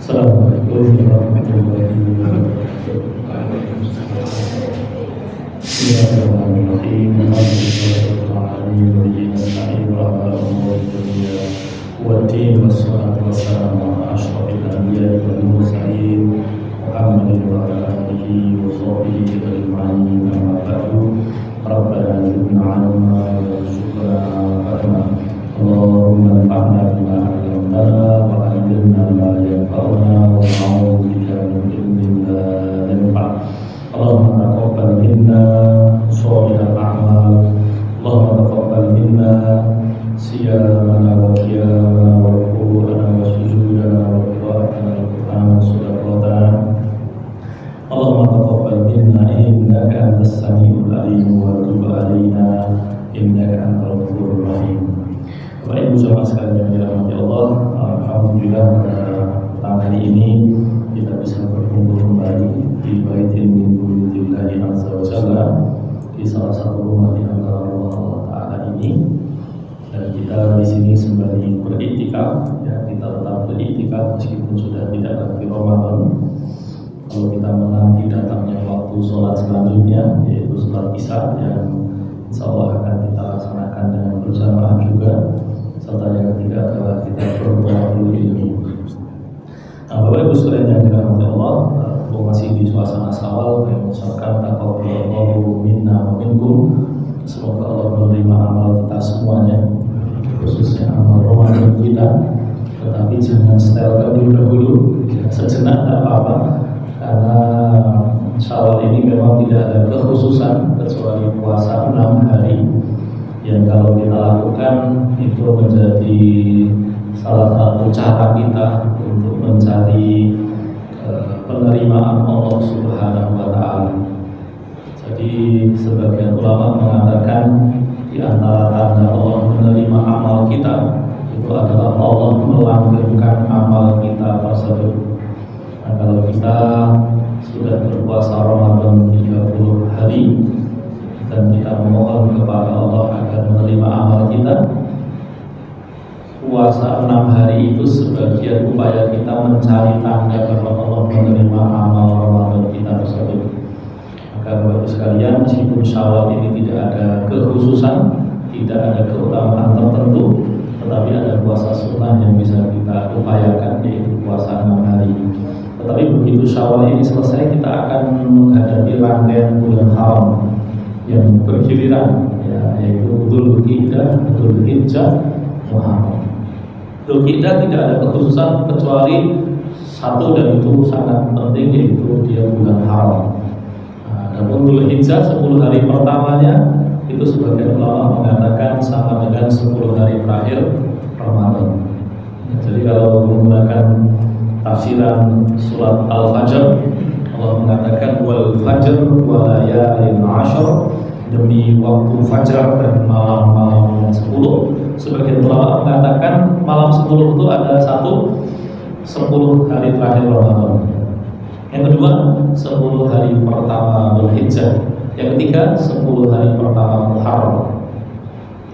Assalamualaikum warahmatullahi wabarakatuh. Bismillahirrahmanirrahim. Alhamdulillahirrahmanirrahim. Waddin wassalatu wassalamu ala asyrafil anbiya'i wal mursalin Muhammadin wa ala alihi wa sahbihi ajma'in. Amma ba'du. Rabbana zidna 'ilma warzuqna fahma. Allahumma anfa'na bima 'allamtana wa 'allimna ma yanfa'una wa na'udzu bika min ilmin la yanfa'. Allahumma taqabbal minna shalihal a'mal. Allahumma taqabbal minna siyamana wa qiyamana wa ruku'ana wa sujudana wa qira'atana al-Qur'an wa sadaqatana. Allahumma taqabbal minna innaka antas samiul alim wa tub 'alaina innaka antal ghafurur rahim. Bapak Ibu jamaah sekalian yang dirahmati Allah, alhamdulillah pada petang hari ini kita bisa berkumpul kembali di baitin min buyutillahi azza wa jalla, di salah satu rumah di antara Allah Ta'ala ini. Dan kita di sini sembari beriktikaf, ya, kita tetap beriktikaf meskipun sudah tidak lagi Ramadan. Kalau kita menanti datangnya waktu sholat selanjutnya, yaitu sholat Isya, yang insya Allah akan kita laksanakan dengan berjamaah juga, serta yang ketiga adalah kita berdoa ilmi. Nah, Bapak Ibu sekalian yang dirahmati Allah, masih di suasana Syawal, yang mengucapkan taqabbalallahu minna wa minkum. Semoga Allah menerima amal kita semuanya, khususnya amal Ramadan kita. Tetapi jangan setelkan dulu, sejenak tidak apa-apa, karena Syawal ini memang tidak ada kekhususan kecuali puasa 6 hari yang kalau kita lakukan itu menjadi salah satu cara kita untuk mencari penerimaan Allah Subhanahu wa Ta'ala. Jadi sebagian ulama mengatakan di antara tanda Allah menerima amal kita itu adalah Allah melanggengkan amal kita tersebut. Nah, kalau kita sudah berpuasa Ramadan 30 hari dan kita memohon kepada Allah agar menerima amal kita, puasa 6 hari itu sebagian upaya kita mencari tanda bahwa Allah menerima amal Ramadan kita tersebut. Maka Bapak sekalian, meskipun Syawal ini tidak ada kekhususan, tidak ada keutamaan tertentu, tetapi ada puasa sunnah yang bisa kita upayakan, yaitu puasa 6 hari. Tetapi begitu Syawal ini selesai, kita akan menghadapi rangkaian bulan haram yang bergiliran, ya, yaitu Dzulhijjah, Muharram. Dzulhijjah tidak ada kekhususan kecuali satu, dan itu sangat penting, yaitu dia bulan haram. Adapun Dzulhijjah 10 hari pertamanya itu sebagian ulama mengatakan sama dengan 10 hari terakhir Ramadan. Jadi kalau menggunakan tafsiran surat Al-Fajr, Allah mengatakan wal fajr wa layalin 'ashr, demi waktu fajar dan malam-malam yang 10. Sebagian ulama mengatakan malam 10 itu ada 10 hari terakhir Ramadan. Yang kedua 10 hari pertama Dzulhijjah. Yang ketiga 10 hari pertama Muharram.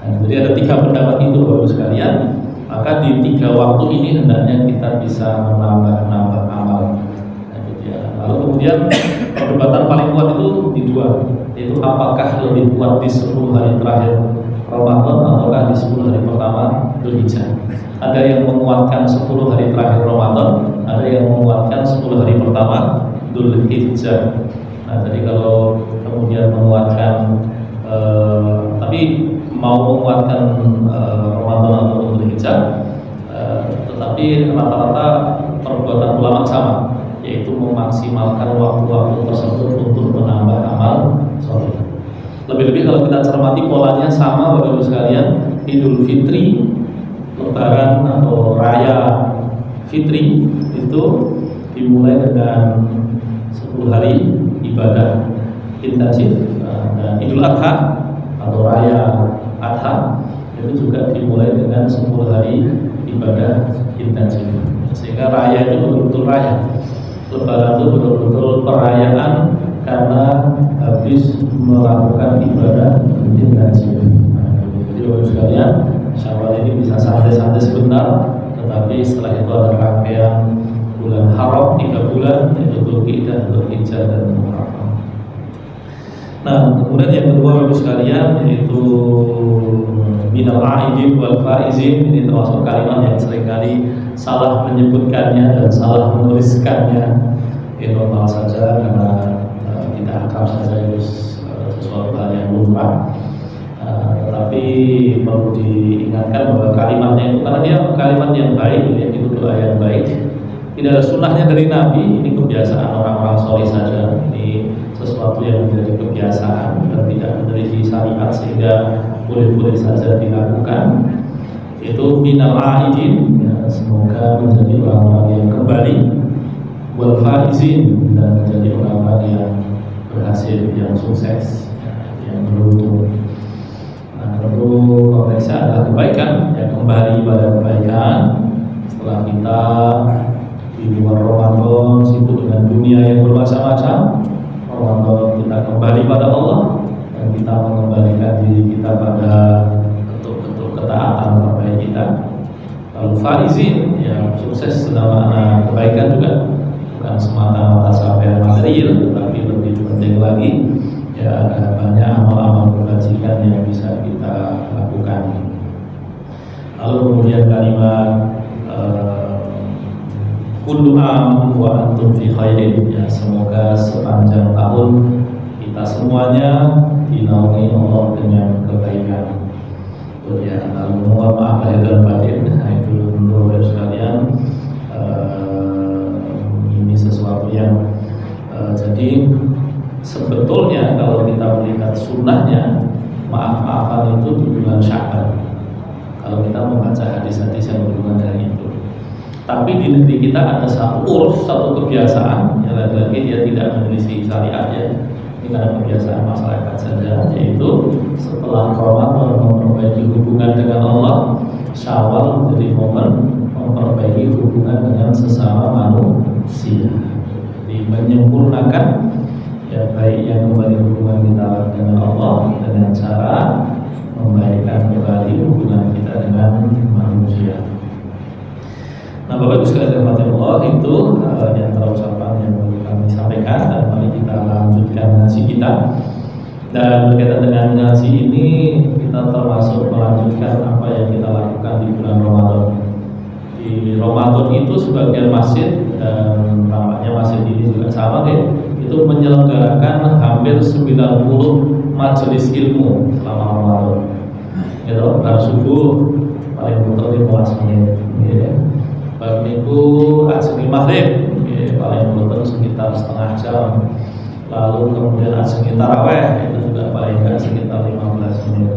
Nah, jadi ada 3 pendapat itu Bapak sekalian. Maka di 3 waktu ini hendaknya kita bisa menambah amal. Nah, itu dia. Lalu kemudian perdebatan paling kuat itu di 2, yaitu apakah lebih kuat di 10 hari terakhir Ramadan ataukah di 10 hari pertama Dzulhijjah. Ada yang menguatkan 10 hari terakhir Ramadan, ada yang menguatkan 10 hari pertama Dzulhijjah. Nah, jadi kalau kemudian menguatkan tapi mau menguatkan Ramadan atau Dzulhijjah, tetapi rata-rata perbuatan ulama sama, yaitu memaksimalkan waktu-waktu tersebut untuk menambah amal soleh. Lebih-lebih kalau kita cermati polanya sama Bapak Ibu sekalian, Idul Fitri, Lebaran atau Raya Fitri itu dimulai dengan 10 hari ibadah intensif. Dan Idul Adha atau Raya Adha itu juga dimulai dengan 10 hari ibadah intensif. Sehingga raya itu betul-betul raya. Lebaran itu betul-betul perayaan karena habis melakukan ibadah intensif. Jadi Bapak sekalian, Syawal ini bisa santai-santai sebentar, tetapi setelah itu ada rangkaian bulan haram 3 bulan, yaitu Dzulqa'dah, Dzulhijjah dan Muharram. Nah, kemudian yang kedua Bapak sekalian yaitu minal aidin wal faizin. Ini termasuk kalimat yang seringkali salah menyebutkannya dan salah menuliskannya. Ini normal saja karena kita anggap saja itu sesuatu hal yang lumrah. Tetapi perlu diingatkan bahwa kalimatnya itu karena dia kalimat yang baik, ya, itu doa yang baik. Tidak ada sunnahnya dari Nabi. Ini kebiasaan orang-orang soleh saja. Ini sesuatu yang menjadi kebiasaan dan tidak menjadi syariat sehingga boleh-boleh saja dilakukan. Itu minal aidin, ya, semoga menjadi orang-orang yang kembali, wal faizin, dan menjadi orang-orang yang berhasil, yang sukses, ya, yang beruntung. Nah, tentu konteksnya adalah kebaikan, yang kembali pada kebaikan setelah kita di luar Ramadan sibuk dengan dunia yang bermacam-macam. Ramadan kita kembali pada Allah dan kita mengembalikan diri kita pada bentuk-bentuk ketaatan terbaik kita. Lalu faizin, yang sukses dalam makna kebaikan juga, bukan semata-mata capaian material, tetapi lebih penting lagi ya ada banyak amal-amal kebajikan yang bisa kita lakukan. Lalu kemudian kalimat kullu am wa antum fi khairin, ya, semoga sepanjang tahun kita semuanya dinaungi Allah dengan kebaikan. Ya, lalu mohon maaf lahir dan batin. Nah, itu tentu sekalian ini sesuatu yang jadi sebetulnya kalau kita melihat sunnahnya maaf-maafan itu di bulan Sya'ban. Kalau kita membaca hadis-hadis yang berhubungan dengan itu. Tapi di negeri kita ada satu uruf, satu kebiasaan yang lagi-lagi dia tidak menyelisih syariat, ya. Ini karena kebiasaan masyarakat saja, yaitu setelah Ramadan memperbaiki hubungan dengan Allah, Syawal menjadi momen memperbaiki hubungan dengan sesama manusia. Jadi menyempurnakan ya baik yang kembali hubungan kita dengan Allah dengan cara membaikkan kembali hubungan kita dengan manusia. Nah, Bapak Ibu sekalian dirahmati Allah, itu di antara ucapan yang perlu kami sampaikan, dan mari kita lanjutkan ngaji kita. Dan berkaitan dengan ngaji ini, kita termasuk melanjutkan apa yang kita lakukan di bulan Ramadan. Di Ramadan itu sebagian masjid, dan tampaknya masjid ini juga sama, ya, itu menyelenggarakan hampir 90 majelis ilmu selama Ramadan. Gitu, bar subuh paling butuh 15 menit, ya. Bar minggu ajeng maghrib, ya, paling butuh sekitar setengah jam. Lalu kemudian ajeng tarawih itu juga paling enggak sekitar 15 menit.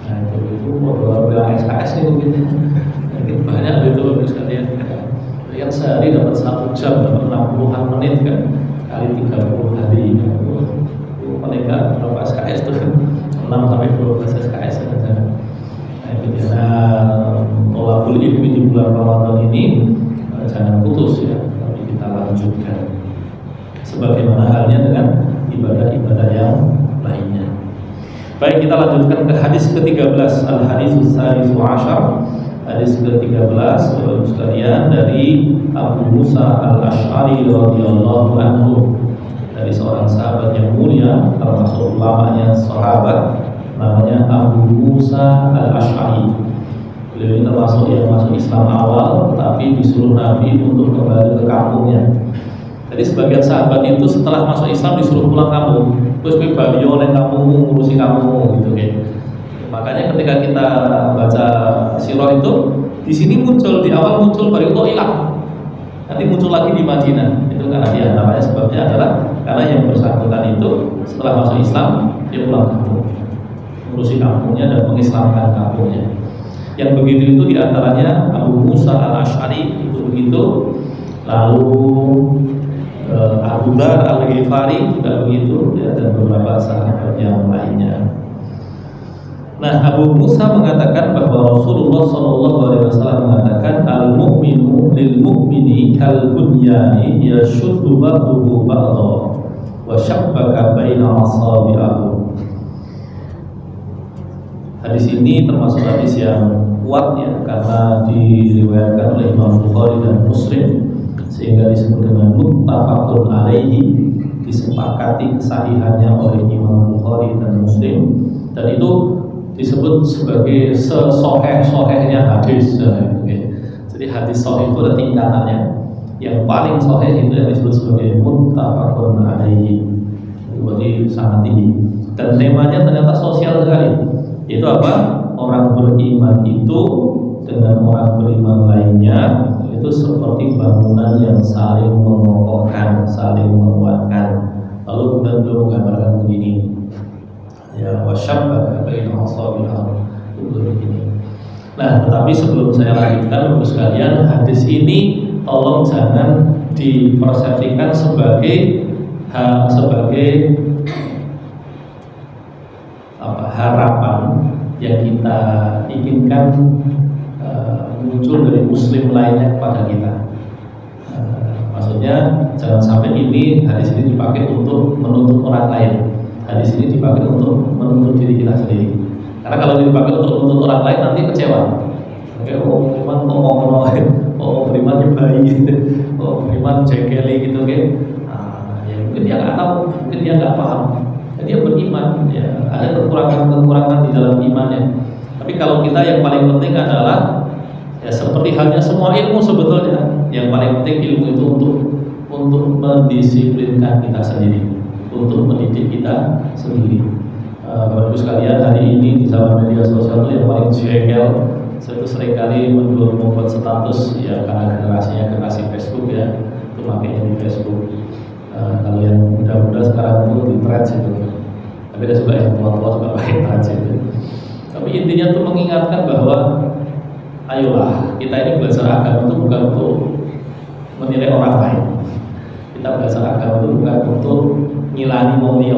Nah, itu kalau bilang SKS ini mungkin banyak itu sekalian. Yang sehari dapat 1 jam, dapat 60-an menit kan, kali 30 hari. Itu paling enggak berapa SKS itu kan? 6 sampai 12 SKS saja. Nah, itu dia. Tolabul ilmi di bulan Ramadan ini jangan putus, ya, tapi kita lanjutkan sebagaimana halnya dengan ibadah-ibadah yang lainnya. Baik, kita lanjutkan ke hadis ke-13, al-haditsus salisu asyar. Hadis ke-13 Bapak sekalian dari Abu Musa al-Asy'ari radhiyallahu anhu, dari seorang sahabat yang mulia, termasuk ulamanya sahabat, namanya Abu Musa al-Asy'ari. Beliau ini termasuk yang masuk Islam awal, tapi disuruh Nabi untuk kembali ke kampungnya. Jadi sebagian sahabat itu setelah masuk Islam disuruh pulang kampung, terus balik oleh kampungmu, ngurusi kampungmu, gitu kan. Makanya ketika kita baca sirah itu, di sini muncul, di awal muncul baru itu hilang, nanti muncul lagi di Madinah. Itu karena dia namanya sebabnya adalah karena yang bersangkutan itu setelah masuk Islam dia pulang kampung, ngurusi kampungnya dan mengislamkan kampungnya. Yang begitu itu diantaranya Abu Musa al-Asy'ari itu begitu, lalu Abu Dzar al-Ghifari juga begitu, ya, dan beberapa sahabat yang lainnya. Nah, Abu Musa mengatakan bahwa Rasulullah SAW mengatakan al-mu'minu lil-mu'mini kal-bunyani yashuddu ba'duhu ba'dha wa syabbaka baina asabi'ahu. Hadis ini termasuk hadis yang kuat, ya, karena diriwayatkan oleh Imam Bukhari dan Muslim sehingga disebut dengan muttafaqun alaihi, disepakati kesahihannya oleh Imam Bukhari dan Muslim, dan itu disebut sebagai sesoheh-sohehnya hadis. Jadi hadis soheh itu ada tingkatannya. Yang paling soheh itu yang disebut sebagai muttafaqun alaihi, jadi sangat tinggi. Dan temanya ternyata sosial sekali. Itu apa? Orang beriman itu dengan orang beriman lainnya itu seperti bangunan yang saling mengokohkan, saling menguatkan. Lalu kemudian beliau menggambarkan begini, ya wasyabbaka baina asabiha, begini. Nah, tetapi sebelum saya lanjutkan, Bapak sekalian, hadis ini tolong jangan dipersepsikan sebagai harapan yang kita inginkan muncul dari muslim lainnya kepada kita. Maksudnya jangan sampai hadis ini dipakai untuk menuntut orang lain. Hadis ini dipakai untuk menuntut diri kita sendiri. Karena kalau dipakai untuk menuntut orang lain nanti kecewa. Oke, beriman kok ngomong-ngomong, beriman nyebai gitu, beriman jekeli gitu kan. Ya mungkin dia nggak tahu, mungkin dia nggak paham. Dia beriman, ya ada kekurangan di dalam imannya. Tapi kalau kita yang paling penting adalah ya seperti halnya semua ilmu sebetulnya, yang paling penting ilmu itu untuk mendisiplinkan kita sendiri, untuk mendidik kita sendiri. Bapak Ibu sekalian, hari ini di zaman media sosial itu yang paling jengkel, saya itu seringkali membuat status ya karena generasi Facebook ya, itu makanya di Facebook. Kalau yang muda-muda sekarang itu di threads itu, tapi ada juga yang tua-tua juga pakai threads itu. Tapi intinya tuh mengingatkan bahwa ayolah, kita ini belajar agama itu bukan untuk menilai orang lain. Kita belajar agama itu bukan untuk ngilani mobil.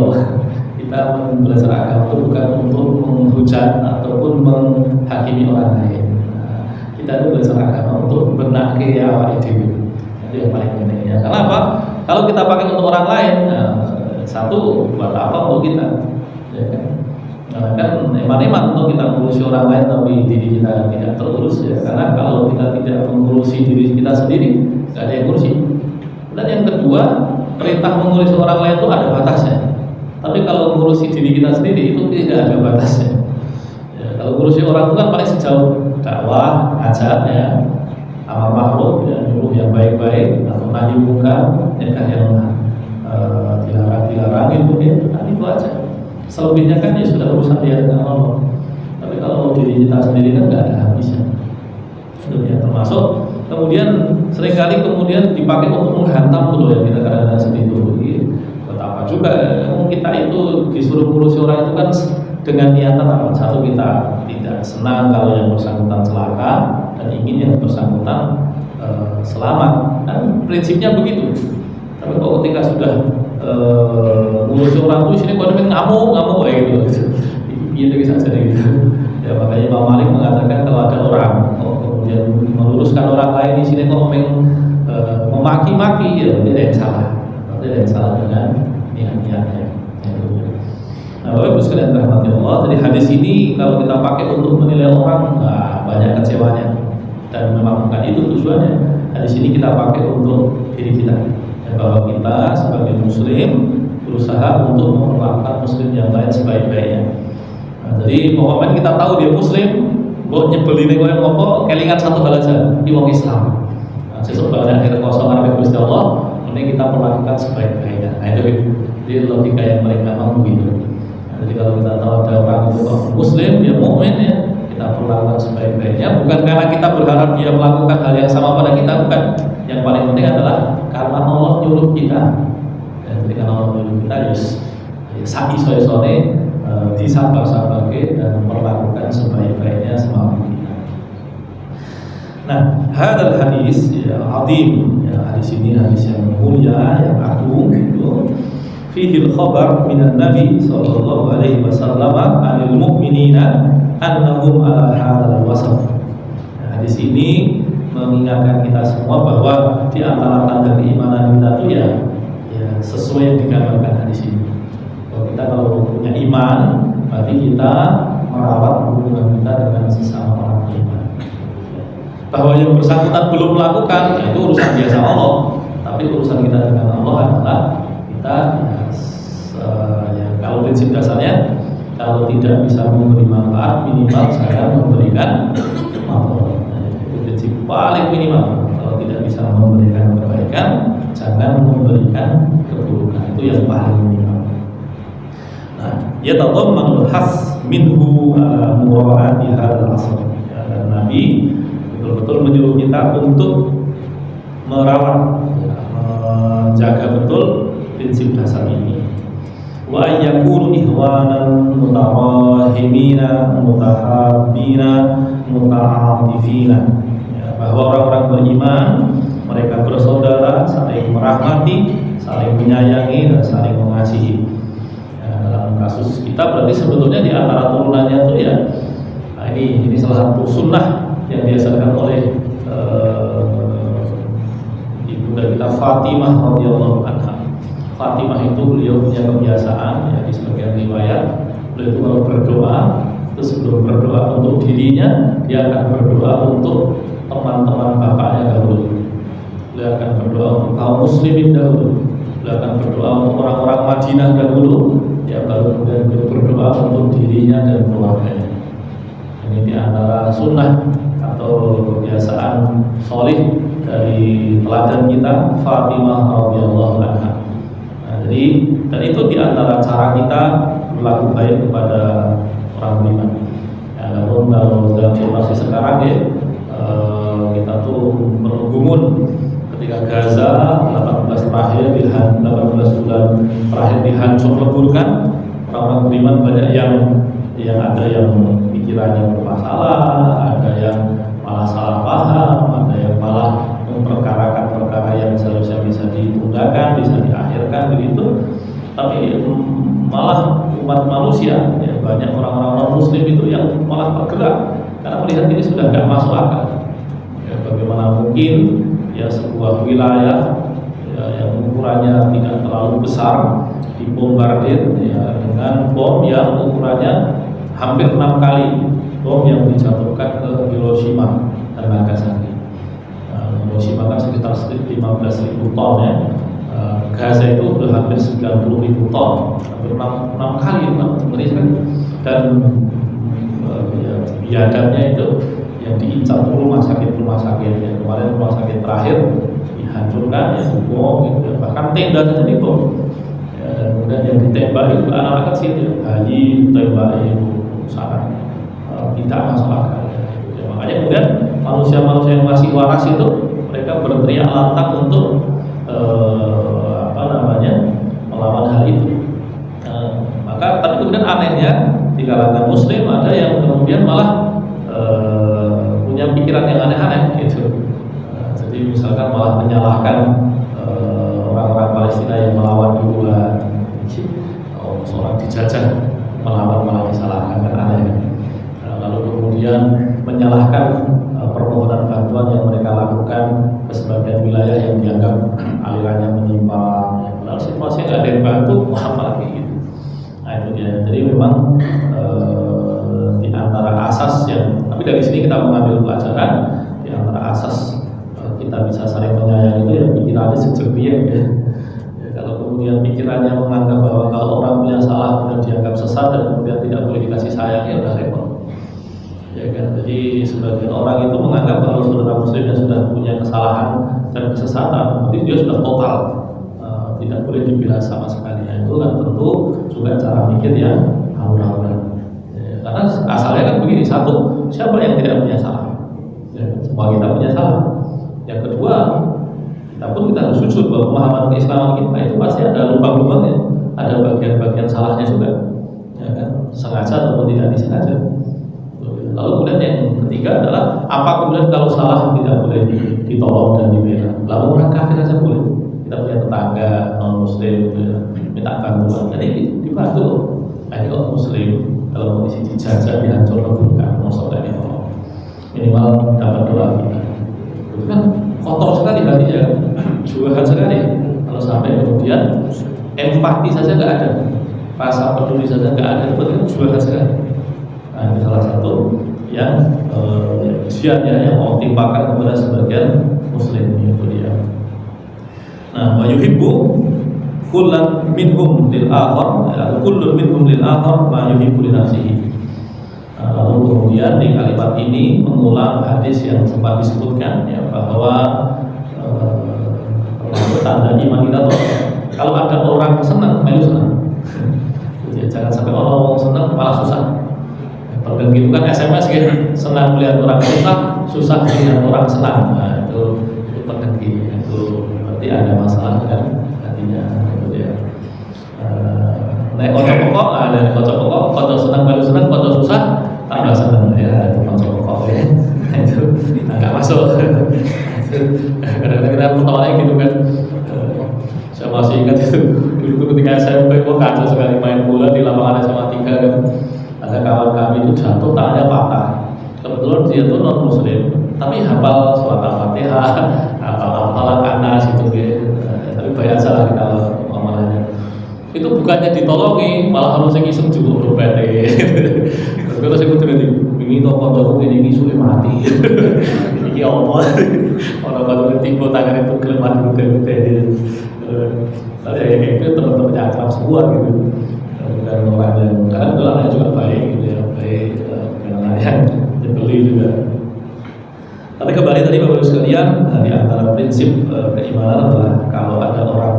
Kita belajar agama itu bukan untuk menghujat ataupun menghakimi orang lain. Kita itu belajar agama untuk benake awal dewi. Itu yang paling pentingnya. Karena apa? Kalau kita pakai untuk orang lain, satu buat apa untuk kita? Ya kan? Karena kan eman-eman untuk kita mengurusi orang lain tapi diri kita tidak terurus ya. Karena kalau kita tidak mengurusi diri kita sendiri, nggak ada yang ngurusi. Dan yang kedua, perintah mengurusi orang lain itu ada batasnya. Tapi kalau mengurusi diri kita sendiri itu tidak ada batasnya. Ya, kalau mengurusi orang itu kan paling sejauh dakwah, ngajak ya, amar ma'ruf ya, nyuruh yang baik-baik atau nahi munkar, nyegah yang dilarang itu ya, itu aja. Selebihnya kan ya sudah urusan dia dengan Allah. Tapi kalau diri kita sendiri kan nggak ada habisnya. Itu ya, termasuk kemudian seringkali kemudian dipakai untuk menghantam dulu ya, kita kadang-kadang sedih dulu. Betapa juga kita itu disuruh ngurusi orang itu kan dengan niatan apa? Satu, kita tidak senang kalau yang bersangkutan celaka dan ingin yang bersangkutan selamat. Kan prinsipnya begitu. Tapi kalau ketika sudah ngurusi orang itu sini kok ngamuk kayak gitu. Itu bisa jadi gitu. Ya makanya Imam Malik mengatakan kalau ada orang kemudian meluruskan orang lain di sini kok memaki-maki ya tidak ada yang salah. Tidak ada yang salah dengan niat-niatnya. Nah, Bapak Ibu sekalian rahmati Allah, dari hadis ini kalau kita pakai untuk menilai orang, banyak kecewanya. Dan memang bukan itu tujuannya. Hadis ini kita pakai untuk diri kita. Dan bahwa kita sebagai muslim berusaha untuk memperlakukan muslim yang lain sebaik-baiknya. Nah, jadi pokoknya kita tahu dia muslim, buat nyebelin kau yang ngomong, kelingan satu hal aja, di wong Islam. Nah, sesuatu akhir kosong Arabic Gusti Allah, ini kita perlakukan sebaik-baiknya. Nah, itu logika yang mereka mau begitu. Nah, jadi kalau kita tahu ada orang itu muslim, dia mukmin ya, kita perlakukan sebaik-baiknya. Bukan karena kita berharap dia melakukan hal yang sama pada kita, bukan. Yang paling penting adalah karena Allah nyuruh kita. Jadi karena Allah nyuruh kita, sa'i sore disabar-sabar dan perlakukan sebaik-baiknya sama kita. Nah, hadal hadis ya azim, ya hadis ini hadis yang mulia, yang agung gitu. Fihil khabar minan Nabi sallallahu alaihi wasallam anil mu'minina annahum ala hadzal wasf. Hadis ini mengingatkan kita semua bahwa di antara tanda keimanan kita itu ya sesuai yang digambarkan hadis ini. Kalau punya iman, berarti kita merawat hubungan kita dengan sesama orang beriman. Bahwa yang bersangkutan belum melakukan, itu urusan biasa Allah. Tapi urusan kita dengan Allah adalah kita kalau prinsip dasarnya, kalau tidak bisa memberi manfaat, minimal saya memberikan manfaat. Itu prinsip paling minimal. Kalau tidak bisa memberikan kebaikan, jangan memberikan keburukan. Itu yang paling minimal. Nah, yatadammanul has minhu mura'ati hadzal asr. Dan Nabi betul-betul menyuruh kita untuk merawat, menjaga betul prinsip dasar ini. Wa ayyakunu ihwanan mutarahimina mutahabbina muta'atifina. Bahwa orang-orang beriman mereka bersaudara, saling merahmati, saling menyayangi dan saling mengasihi. Dalam kasus kita berarti sebetulnya di antara turunannya itu ya, nah ini salah satu sunnah yang diajarkan oleh ibunda kita Fatimah radhiyallahu anha. Fatimah itu beliau punya kebiasaan, ya di sebagian riwayat beliau itu kalau berdoa, itu sebelum berdoa untuk dirinya, dia akan berdoa untuk teman-teman bapaknya dahulu. Beliau akan berdoa untuk kaum muslimin dahulu. Beliau akan berdoa untuk orang-orang Madinah dahulu, ya baru kemudian beliau berdoa untuk dirinya dan keluarganya. Ini di antara sunnah atau kebiasaan solih dari teladan kita Fatimah radhiyallahu anha. Nah, jadi dan itu di antara cara kita berlaku baik kepada orang beriman. Ya, namun kalau dalam situasi sekarang ya kita tuh bergumun ketika Gaza 18 bulan terakhir dihancur leburkan, orang-orang beriman banyak yang ada yang pikirannya bermasalah, ada yang malah salah paham, ada yang malah memperkarakan perkara yang seharusnya bisa ditundakkan, bisa diakhirkan begitu. Tapi malah umat manusia, ya, banyak orang-orang non muslim itu yang malah bergerak karena melihat ini sudah nggak masuk akal. Ya, bagaimana mungkin ya sebuah wilayah ya, yang ukurannya tidak terlalu besar dibombardir ya, dengan bom yang ukurannya hampir 6 kali bom yang dijatuhkan ke Hiroshima dan Nagasaki. Hiroshima kan sekitar 15.000 ton ya. Gaza itu sudah hampir 90.000 ton, hampir 6 kali kan. Dan ya, biadabnya itu yang diincar rumah sakit ya. Kemarin rumah sakit terakhir dihancurkan ya, bom gitu ya. Bahkan tenda saja dibom ya, dan kemudian yang ditembak itu anak-anak kecil ya, bayi ditembak itu sangat tidak masuk akal ya. Makanya kemudian manusia-manusia yang masih waras itu mereka berteriak lantang untuk melawan hal itu. Maka tapi kemudian anehnya di kalangan muslim ada yang kemudian malah punya pikiran yang aneh-aneh gitu. Jadi misalkan malah menyalahkan orang-orang Palestina yang melawan duluan, seorang dijajah melawan malah disalahkan, kan aneh. Lalu kemudian menyalahkan permohonan bantuan yang mereka lakukan ke sebagian wilayah yang dianggap alirannya menyimpang. Lalu situasi nggak ada yang bantu, apalagi gitu. Nah itu dia. Jadi memang di antara asas yang, tapi dari sini kita mengambil pelajaran di antara asas kita bisa saling menyayangi itu ya pikirannya sejernih ya. Kalau kemudian pikirannya menganggap bahwa kalau orang punya salah kemudian dianggap sesat dan kemudian tidak boleh dikasih sayang, ya udah repot. Ya kan? Jadi sebagian orang itu menganggap kalau saudara muslim yang sudah punya kesalahan dan kesesatan, berarti dia sudah total, tidak boleh dibela sama sekali. Nah, itu kan tentu juga cara pikir yang haur-hauran. Ya, karena asalnya kan begini, satu, siapa yang tidak punya salah? Ya, semua kita punya salah. Yang kedua, kita pun kita harus jujur bahwa pemahaman keislaman kita itu pasti ada lubang-lubangnya, ada bagian-bagian salahnya juga, ya kan? Sengaja ataupun tidak disengaja. Lalu kemudian yang ketiga adalah apa kemudian kalau salah tidak boleh ditolong dan dibela. Lalu orang kafir saja boleh. Kita punya tetangga non muslim minta bantuan, jadi dibantu. Nah, ini kalau muslim dalam kondisi dijajah dihancur leburkan, maksudnya ditolong. Minimal dapat doa kita. Itu kan kotor sekali hatinya, jualan sekali. Kalau sampai kemudian empati saja nggak ada, rasa peduli saja nggak ada, itu berarti jualan sekali. Nah, ini salah satu yang ujian ya yang Allah timpakan kepada sebagian muslim, itu dia. Nah, wa yuhibbu kullan minhum lil akhar, kullun minhum lil akhar ma yuhibbu li nafsihi. Lalu kemudian di kalimat ini mengulang hadis yang sempat disebutkan ya, bahwa tanda iman kita tuh kalau ada orang senang, melu senang. Ya, jangan sampai orang senang malah susah. Dan gitu kan SMS gitu, senang melihat orang susah, susah melihat orang senang. Nah, itu pendengki, itu berarti ada masalah kan hatinya. Gitu ya. Naik kocok pokok, dari kocok pokok, kocok senang baru senang, kocok susah tambah senang ya, itu kocok pokok ya. Itu nggak masuk. Kadang-kadang kita pertolongan gitu kan. Saya masih ingat itu dulu ketika SMP, kok kacau sekali main bola di lapangan SMA 3 kan. Ada kawan kami itu jatuh tangannya patah. Kebetulan dia tuh non muslim, tapi hafal surat Al-Fatihah, hafal Anas itu gitu. Tapi banyak salah kalau amalannya. Itu bukannya ditolongi, malah harus iseng juga dompet. Kalau saya kudu ini toko toko ini sudah mati. Ini apa? Orang baru tiba tangan itu kelemahan gede-gede. Tapi itu teman-teman yang akrab semua gitu. Dan orang yang kadang orangnya juga baik gitu ya, baik dengan yang dibeli juga. Tapi kembali tadi Bapak Ibu sekalian, di antara prinsip keimanan adalah kalau ada orang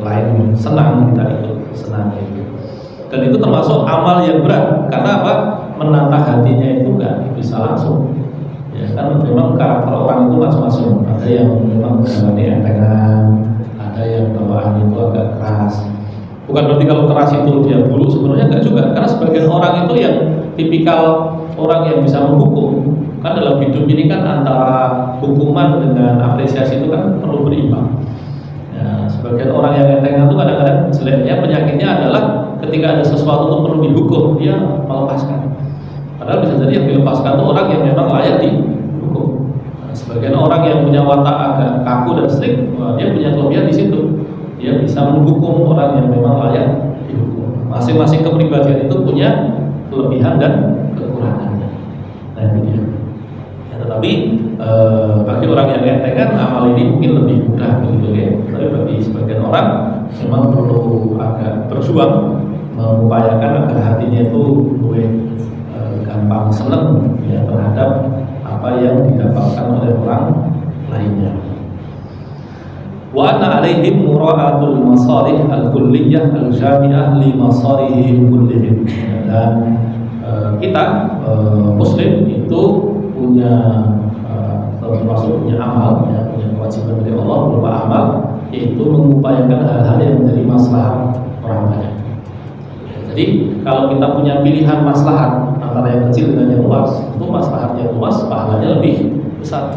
lain senang, kita ikut senang gitu. Dan itu termasuk amal yang berat, karena apa? Menatah hatinya itu nggak bisa langsung. Ya kan memang karakter orang itu masing-masing. Ada yang memang berani entengan, ada yang bawaannya itu agak keras. Bukan berarti kalau keras itu dia buruk, sebenarnya enggak juga. Karena sebagian orang itu yang tipikal orang yang bisa menghukum. Kan dalam hidup ini kan antara hukuman dengan apresiasi itu kan perlu berimbang. Ya, sebagian orang yang entengan itu kadang-kadang jeleknya penyakitnya adalah ketika ada sesuatu itu perlu dihukum, dia melepaskan. Padahal bisa jadi yang dilepaskan itu orang yang memang layak dihukum. Nah, sebagian orang yang punya watak agak kaku dan strict, dia punya kelebihan di situ. Dia bisa menghukum orang yang memang layak dihukum. Masing-masing kepribadian itu punya kelebihan dan kekurangannya. Nah itu dia. Ya, tetapi bagi orang yang entengan amal ini mungkin lebih mudah begitu ya. Tapi bagi sebagian orang memang perlu agak berjuang mengupayakan agar hatinya itu lebih gampang senang ya, terhadap apa yang didapatkan oleh orang lainnya. Wa anna alaihim mura'atul masalih al-kulliyah al-jami'ah li masalihim kullihim. Dan kita muslim itu punya termasuk punya amal ya, punya kewajiban dari Allah berupa amal, yaitu mengupayakan hal-hal yang menjadi maslahat orang banyak. Jadi kalau kita punya pilihan maslahat antara yang kecil dengan yang luas, itu maslahat yang luas pahalanya lebih besar.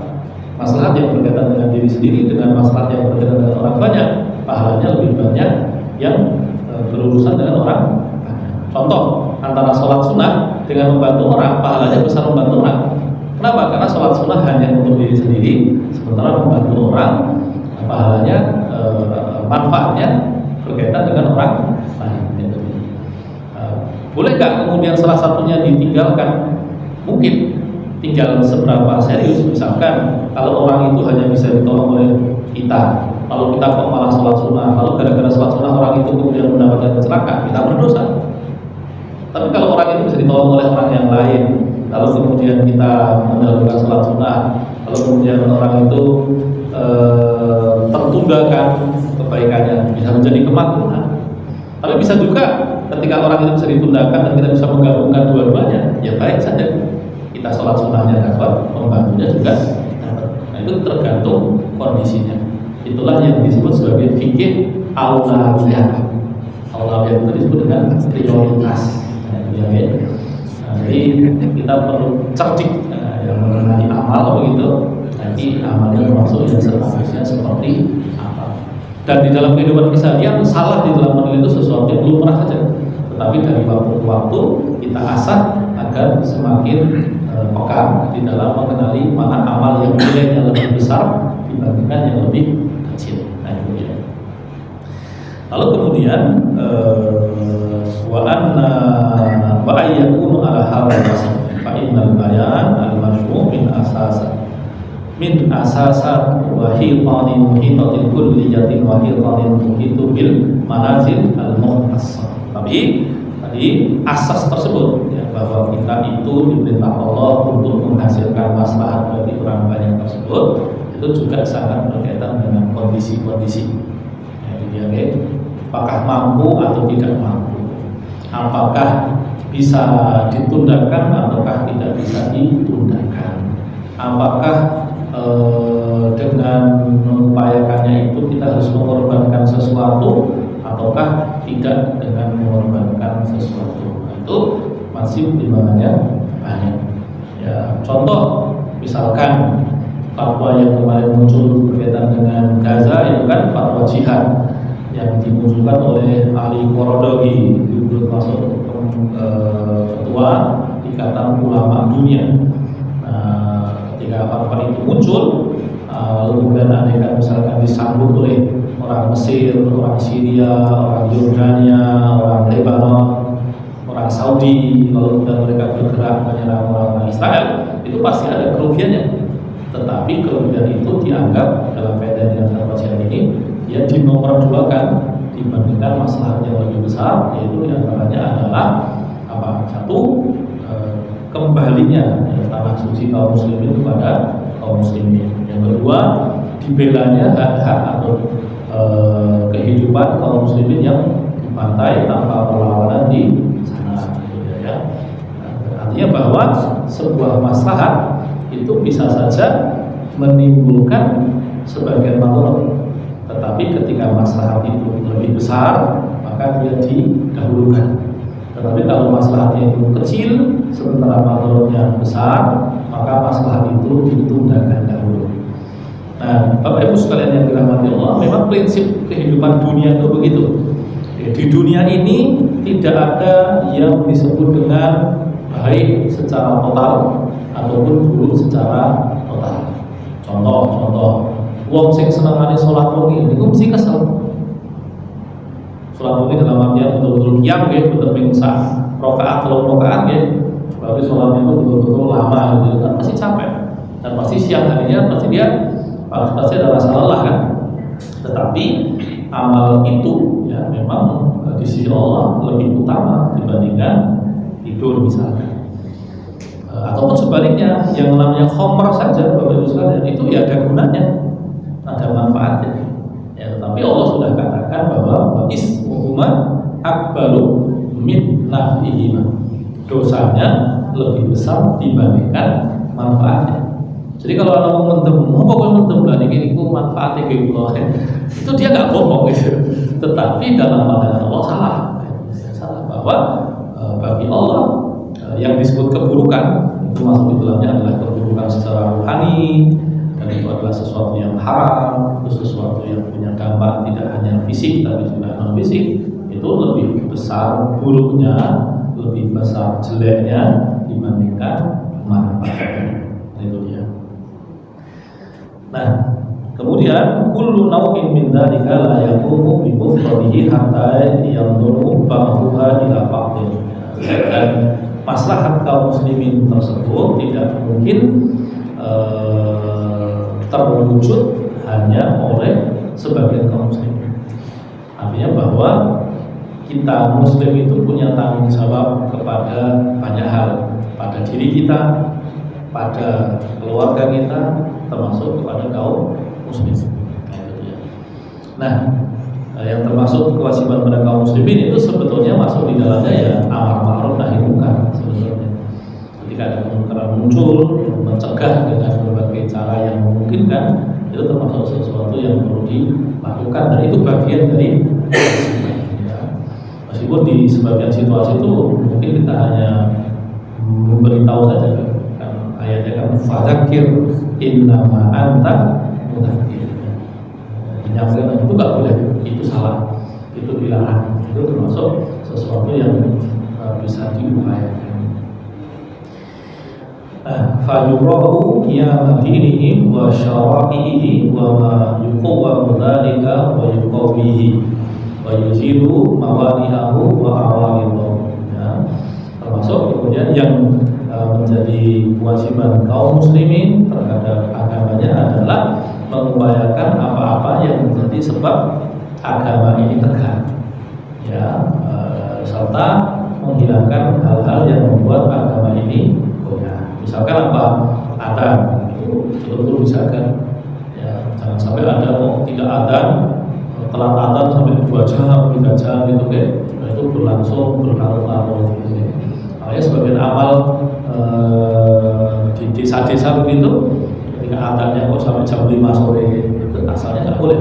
Maslahat yang berkaitan dengan diri sendiri dengan maslahat yang berkaitan dengan orang banyak, pahalanya lebih banyak yang berurusan dengan orang banyak. Contoh, antara sholat sunnah dengan membantu orang, pahalanya besar membantu orang. Kenapa? Karena sholat sunnah hanya untuk diri sendiri, sementara membantu orang, pahalanya, manfaatnya berkaitan dengan orang lain. Boleh nggak kemudian salah satunya ditinggalkan? Mungkin. Tinggal seberapa serius. Misalkan kalau orang itu hanya bisa ditolong oleh kita, kalau kita kok malah sholat sunnah, kalau gara-gara sholat sunnah orang itu kemudian mendapatkan kecelakaan, kita berdosa. Tapi kalau orang itu bisa ditolong oleh orang yang lain, kalau kemudian kita menjalankan sholat sunnah, kalau kemudian orang itu tertundakan kebaikannya, bisa menjadi kemakmuran. Tapi bisa juga ketika orang itu bisa ditundakan dan kita bisa menggabungkan dua-duanya, ya baik saja. Kita sholat sunnahnya dapat, membantunya juga dapat. Nah itu tergantung kondisinya. Itulah yang disebut sebagai fikih aulawiyah. Aulawiyah itu disebut dengan prioritas. Nah, jadi kita perlu cerdik yang mengenai amal begitu. Nanti amalnya termasuk yang seharusnya seperti apa. Dan di dalam kehidupan keseharian salah di dalam menilai itu sesuatu yang lumrah saja. Tetapi dari waktu ke waktu kita asah agar semakin peka di dalam mengenali mana amal yang nilainya lebih besar dibandingkan yang lebih kecil. Nah itu dia. Lalu kemudian wa ayyakunu ala hal wasif. fa innal bayan al-mashru' min asasat wa hitani muhitatil kulliyatin wa hitani muhitu bil manazil al-muhtassah. Tapi tadi asas tersebut ya, bahwa kita itu diperintah Allah untuk menghasilkan maslahat bagi orang banyak tersebut, itu juga sangat berkaitan dengan kondisi-kondisi. Jadi dia apakah mampu atau tidak mampu, apakah bisa ditundakan ataukah tidak bisa ditundakan, apakah dengan mengupayakannya itu kita harus mengorbankan sesuatu ataukah tidak dengan mengorbankan sesuatu. Nah, itu masih pertimbangannya banyak. Ya, contoh misalkan fatwa yang kemarin muncul berkaitan dengan Gaza itu kan fatwa jihad yang dimunculkan oleh Ali Qaradogi, itu termasuk ketua Ikatan Ulama Dunia. Ketika fatwa itu muncul, kemudian ada misalkan disambut oleh orang Mesir, orang Syria, orang Yordania, orang Lebanon, orang Saudi, lalu kemudian mereka bergerak menyerang orang Israel, itu pasti ada kerugiannya. Tetapi kerugian itu dianggap dalam kaitan dengan fatwa jihad ini, ya dinomorduakan dibandingkan masalah yang lebih besar, yaitu diantaranya adalah apa? Satu, kembalinya tanah suci kaum muslimin kepada kaum muslimin. Yang kedua, dibelanya hak-hak atau kehidupan kaum muslimin yang dibantai tanpa perlawanan di sana. Ya. Artinya bahwa sebuah maslahat itu bisa saja menimbulkan sebagian maslahat, tetapi ketika maslahat itu lebih besar maka dia didahulukan. Tetapi kalau maslahatnya itu kecil sementara maslahatnya besar, maka maslahat itu ditundakan dahulu. Nah, Bapak Ibu sekalian yang dirahmati Allah, memang prinsip kehidupan dunia itu begitu. Di dunia ini tidak ada yang disebut dengan baik secara total ataupun buruk secara total. Contoh, wong sing senengane sholat wengi niku mesti kesel. Sholat wengi dalam artian betul-betul qiyam nggih, betul sak rakaat, 3 rakaat nggih. Berarti sholatnya itu betul-betul lama gitu kan, pasti capek. Dan pasti siang harinya pasti dia pasti ada rasa lelah kan. Tetapi amal itu ya memang di sisi Allah lebih utama dibandingkan tidur misalnya. Ataupun sebaliknya, yang namanya khomer saja Bapak Ibu sekalian itu ya ada gunanya, ada manfaatnya. Ya, tetapi Allah sudah katakan bahwa ismuhuma akbaru min nafihima, dosanya lebih besar dibandingkan manfaatnya. Jadi kalau orang mau mentem, pokoknya mentem berani gini, manfaatnya kayak gitu, itu dia nggak bohong gitu. Tetapi dalam pandangan Allah salah bahwa bagi Allah yang disebut keburukan itu masuk di dalamnya adalah keburukan secara rohani, dan itu adalah sesuatu yang haram, itu sesuatu yang punya dampak tidak hanya fisik tapi juga non fisik. Itu lebih besar buruknya, lebih besar jeleknya dibandingkan manfaatnya. Itu dia. Nah, kemudian kullu nau'in min dzalika la yaqumu bi mufradihi hatta yanzuru ba'daha ila ba'din. Dan maslahat kaum muslimin tersebut tidak mungkin terwujud hanya oleh sebagian kaum muslimin. Artinya bahwa kita muslim itu punya tanggung jawab kepada banyak hal, pada diri kita, pada keluarga kita, termasuk kepada kaum muslim. Nah, yang termasuk kewajiban pada kaum muslimin itu sebetulnya masuk di dalamnya ya amar ma'ruf nahi munkar sebetulnya. Ketika ada kemungkaran muncul, mencegah dengan berbagai cara yang memungkinkan, itu termasuk sesuatu yang perlu dilakukan, dan itu bagian dari ya. Meskipun di sebagian situasi itu mungkin kita hanya memberitahu saja kan, ayatnya kan fadzakir innama anta mudzakir. Menyampaikan itu nggak boleh, itu salah, itu dilarang, itu termasuk sesuatu yang bisa diupayakan. Fayurahu qiyamatinihi wa syara'ihi wa ma yuqawwamu dzalika wa yuqawwihi wa yuzilu mawanihahu wa awalidahu. Ya, termasuk kemudian yang menjadi kewajiban kaum muslimin terhadap agamanya adalah mengupayakan apa-apa yang menjadi sebab agama ini tegak, ya, serta menghilangkan hal-hal yang membuat agama ini goyah. Misalkan apa? Adzan itu betul-betul misalkan, ya, jangan sampai ada tidak adzan, telat adzan sampai 2 jam, 3 jam gitu kan. Nah, itu berlangsung berlarut-larut gitu ya. Makanya sebagian amal di desa-desa begitu, ketika adzannya kok sampai jam 5 sore, itu asalnya nggak boleh.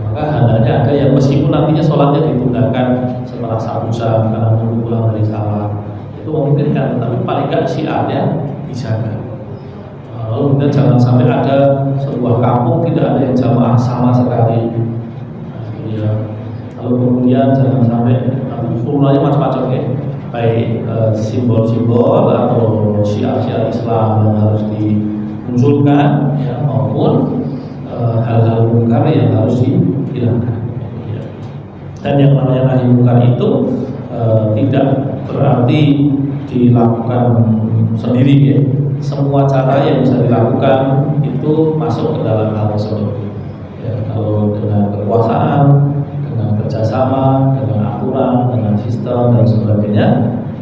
Maka hendaknya ada yang meskipun nantinya sholatnya ditundakkan setelah 1 jam karena nunggu pulang dari sawah, itu memungkinkan, tapi paling nggak syiarnya dijaga. Lalu kemudian jangan sampai ada sebuah kampung tidak ada yang jamaah sama sekali. Ya. Lalu kemudian jangan sampai turunannya macam-macam ya, baik simbol-simbol atau syiar-syiar Islam yang harus dimunculkan, ya, maupun hal-hal mungkar yang harus dihilangkan. Ya. Dan yang namanya nahi mungkar itu tidak berarti dilakukan sendiri ya. Semua cara yang bisa dilakukan itu masuk ke dalam hal tersebut. Ya, kalau dengan kekuasaan, dengan kerjasama, dengan aturan, dengan sistem dan sebagainya,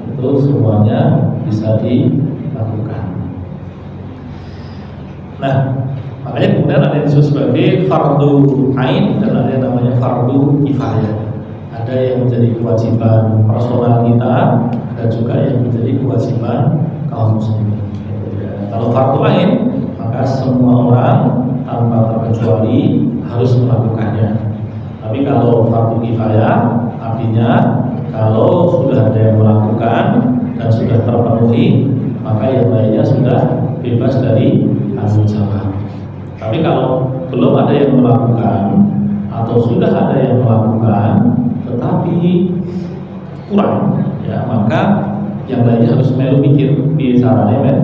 itu semuanya bisa dilakukan. Nah, makanya kemudian ada yang disebut sebagai fardu ain dan ada yang namanya fardu kifayah. Ada yang menjadi kewajiban personal kita, ada juga yang menjadi kewajiban kaum muslimin. Kalau fardu ain, maka semua orang tanpa terkecuali harus melakukannya. Tapi kalau fardu kifayah, artinya kalau sudah ada yang melakukan dan sudah terpenuhi, maka yang lainnya sudah bebas dari tanggung jawab. Tapi kalau belum ada yang melakukan atau sudah ada yang melakukan tetapi kurang, ya, maka yang lainnya harus melu mikir biasa genep.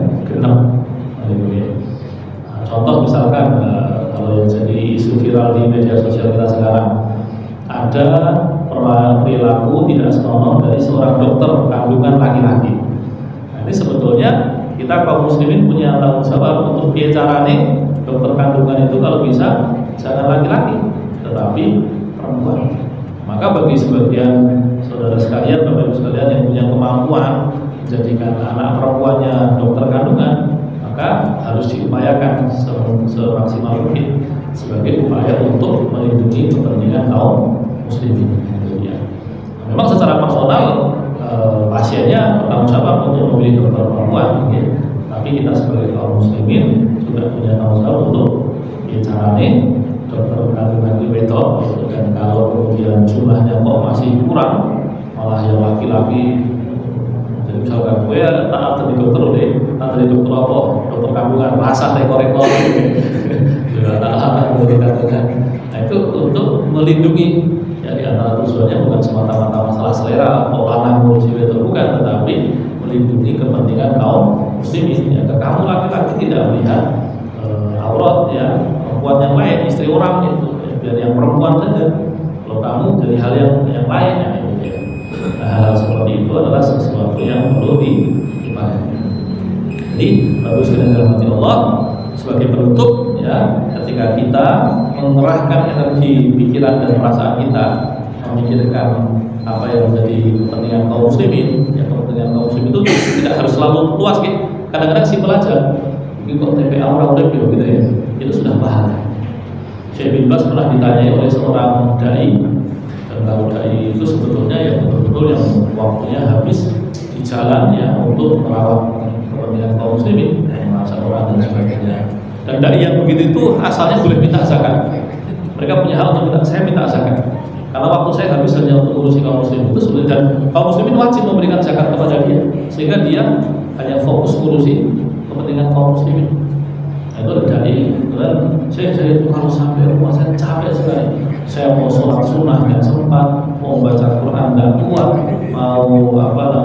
Contoh misalkan kalau yang jadi isu viral di media sosial kita sekarang, ada perilaku tidak senonoh dari seorang dokter kandungan laki-laki. Nah, ini sebetulnya kita kaum muslimin punya tanggung jawab untuk bicarane dokter kandungan itu kalau bisa jangan laki-laki tetapi perempuan. Maka bagi sebagian saudara sekalian, bapak ibu sekalian yang punya kemampuan menjadikan anak perempuannya dokter kandungan, maka harus diupayakan semaksimal mungkin sebagai upaya untuk melindungi kepentingan kaum muslimin. Ya. Memang secara personal pasiennya bertanggung jawab untuk memilih dokter perempuan, ya. Tapi kita sebagai kaum muslimin juga punya tanggung jawab untuk bicarane dokter kandungan di beton, dan kalau kemudian jumlahnya kok masih kurang, malah yang laki-laki. Jadi misalkan gue taat jadi dokter deh, taat jadi dokter apa? Dokter kandungan, rasa rekor-rekor juga taat dokter kandungan. Nah itu untuk melindungi, ya, di antara tujuannya bukan semata-mata masalah selera, kok lanang ngurusi beton, bukan, tetapi melindungi kepentingan kaum muslimin. Ya, kamu laki-laki tidak melihat aurat, ya, perempuan yang lain, istri orang itu, ya, biar yang perempuan saja. Kalau kamu jadi hal yang lain, ya, ya. Nah, hal seperti itu adalah sesuatu yang perlu diupayakan. Jadi bagus sekali dirahmati Allah. Sebagai penutup, ya, ketika kita mengerahkan energi pikiran dan perasaan kita memikirkan apa yang menjadi kepentingan kaum muslimin, ya, kepentingan kaum muslimin itu tidak harus selalu luas, gitu. Kadang-kadang simpel aja. Mungkin kok TPA orang gitu ya, itu sudah pahala. Syekh bin Baz pernah ditanyai oleh seorang dai, dan kalau dai itu sebetulnya yang betul-betul yang waktunya habis di jalan, ya, untuk merawat kepentingan kaum muslimin, mengajak orang dan sebagainya. Dan dai yang begitu itu asalnya boleh minta zakat. Mereka punya hak untuk minta, saya minta zakat. Karena waktu saya habis hanya untuk ngurusi kaum muslimin itu sulit, dan kaum muslimin wajib memberikan zakat kepada dia, sehingga dia hanya fokus ngurusi kepentingan kaum muslimin. Nah, itu ada dai, dan saya itu kalau sampai rumah saya capek sekali. Saya mau sholat sunnah nggak sempat, mau baca Quran nggak kuat, mau melakukan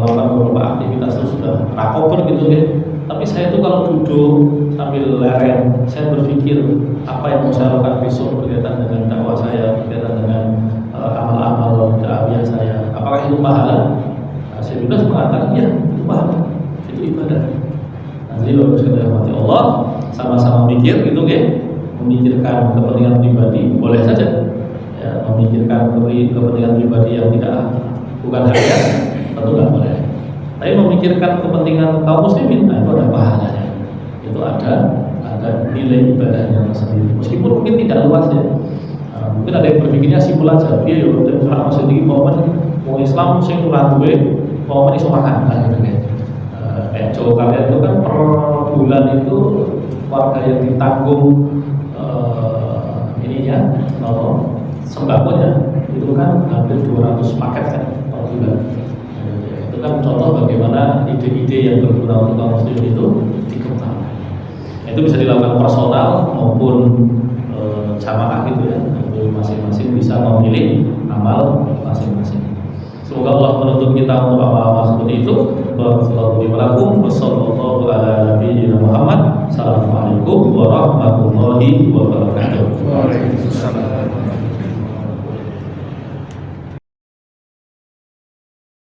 beberapa aktivitas itu sudah rakober gitu ya. Tapi saya itu kalau duduk sambil lereng, saya berpikir apa yang mau saya lakukan besok berkaitan dengan dakwah saya, berkaitan dengan amal-amal dakwah saya. Apakah itu pahala? Saya juga mengatakan ya, mikir gitu ya, memikirkan kepentingan pribadi boleh saja ya, memikirkan kepentingan pribadi yang bukan harian tentu nggak boleh. Tapi memikirkan kepentingan kaum muslimin, nah itu ada pahalanya, itu ada nilai ibadahnya tersendiri. Meskipun mungkin tidak luas ya, mungkin ada yang berpikirnya simpel aja, dia yo dan kalau masih tinggi mau Islam sing ora duwe mau iso makan, nah gitu kan. Kayak Jawa kalian itu kan per bulan itu warga yang ditanggung ininya sembakonya itu kan hampir 200 paket kan per bulan. Itu kan contoh bagaimana ide-ide yang berguna untuk kaum muslim itu dikembangkan. Itu bisa dilakukan personal maupun jamaah gitu ya. Itu masing-masing bisa memilih amal masing-masing. Semoga Allah menuntut kita untuk amal-amal seperti itu. Wassalamualaikum warahmatullahi wabarakatuh. Assalamualaikum warahmatullahi